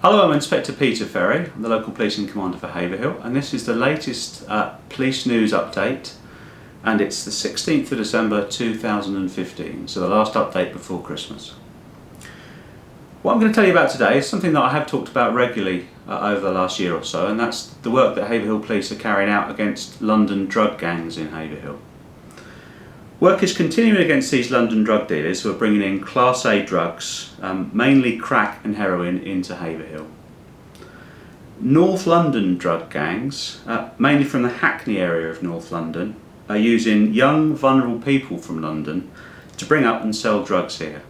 Hello, I'm Inspector Peter Ferrie. I'm the local policing commander for Haverhill, and this is the latest police news update, and it's the 16th of December 2015, so the last update before Christmas. What I'm going to tell you about today is something that I have talked about regularly over the last year or so, and that's the work that Haverhill Police are carrying out against London drug gangs in Haverhill. Work is continuing against these London drug dealers who are bringing in Class A drugs, mainly crack and heroin, into Haverhill. North London drug gangs, mainly from the Hackney area of North London, are using young, vulnerable people from London to bring up and sell drugs here.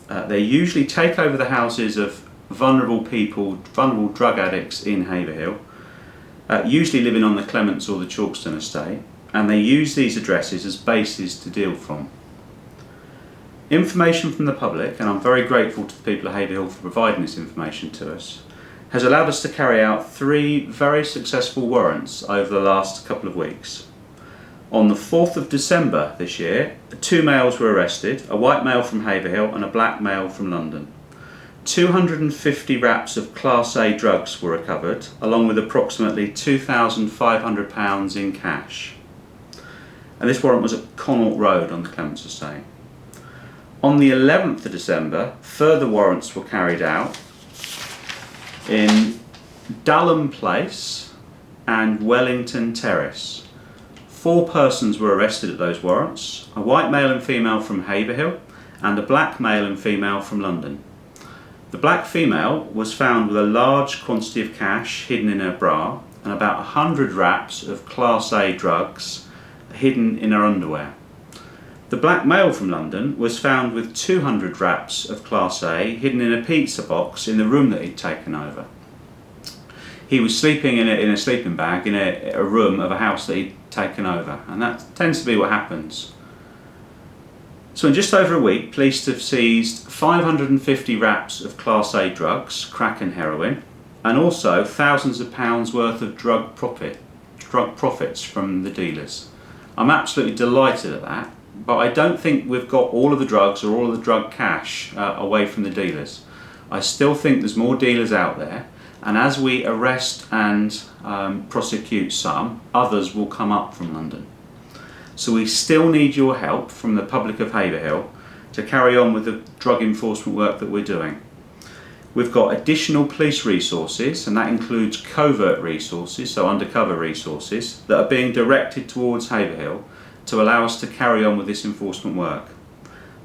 They usually take over the houses of vulnerable people, vulnerable drug addicts in Haverhill, usually living on the Clements or the Chalkston estate, and they use these addresses as bases to deal from. Information from the public, and I'm very grateful to the people of Haverhill for providing this information to us, has allowed us to carry out 3 very successful warrants over the last couple of weeks. On the 4th of December this year, 2 males were arrested, a white male from Haverhill and a black male from London. 250 wraps of Class A drugs were recovered, along with approximately £2,500 in cash. And this warrant was at Connaught Road on the Clements estate. On the 11th of December, further warrants were carried out in Dalham Place and Wellington Terrace. 4 persons were arrested at those warrants, a white male and female from Haverhill and a black male and female from London. The black female was found with a large quantity of cash hidden in her bra and about 100 wraps of Class A drugs hidden in her underwear. The black male from London was found with 200 wraps of Class A hidden in a pizza box in the room that he'd taken over. He was sleeping in a sleeping bag in a room of a house that he'd taken over, and that tends to be what happens. So in just over a week, police have seized 550 wraps of Class A drugs, crack and heroin, and also thousands of pounds worth of drug profits from the dealers. I'm absolutely delighted at that, but I don't think we've got all of the drugs or all of the drug cash away from the dealers. I still think there's more dealers out there, and as we arrest and prosecute some, others will come up from London. So we still need your help from the public of Haverhill to carry on with the drug enforcement work that we're doing. We've got additional police resources, and that includes covert resources, so undercover resources, that are being directed towards Haverhill to allow us to carry on with this enforcement work.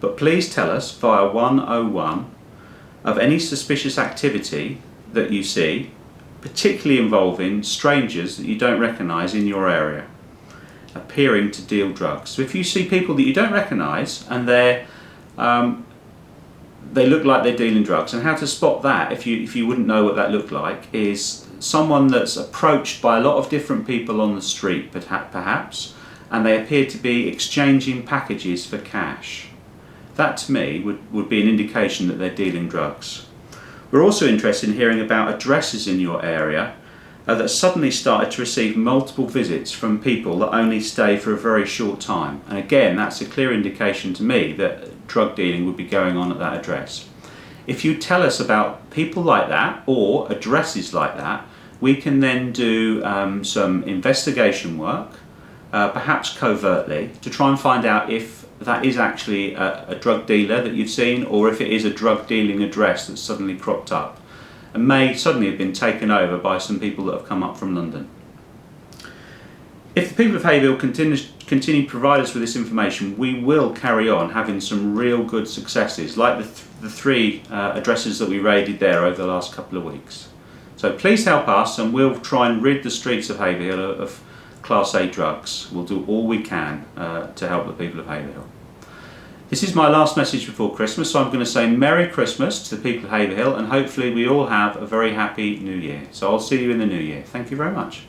But please tell us via 101 of any suspicious activity that you see, particularly involving strangers that you don't recognise in your area, appearing to deal drugs. So if you see people that you don't recognise and they look like they're dealing drugs, and how to spot that, if you wouldn't know what that looked like, is someone that's approached by a lot of different people on the street perhaps, and they appear to be exchanging packages for cash. That to me would be an indication that they're dealing drugs. We're also interested in hearing about addresses in your area that suddenly started to receive multiple visits from people that only stay for a very short time. And again, that's a clear indication to me that drug dealing would be going on at that address. If you tell us about people like that or addresses like that, we can then do some investigation work, perhaps covertly, to try and find out if that is actually a drug dealer that you've seen, or if it is a drug dealing address that's suddenly cropped up and may suddenly have been taken over by some people that have come up from London. If the people of Haverhill continue to provide us with this information, we will carry on having some real good successes, like the 3 addresses that we raided there over the last couple of weeks. So please help us, and we'll try and rid the streets of Haverhill of Class A drugs. We'll do all we can to help the people of Haverhill. This is my last message before Christmas, so I'm going to say Merry Christmas to the people of Haverhill, and hopefully we all have a very happy New Year. So I'll see you in the New Year. Thank you very much.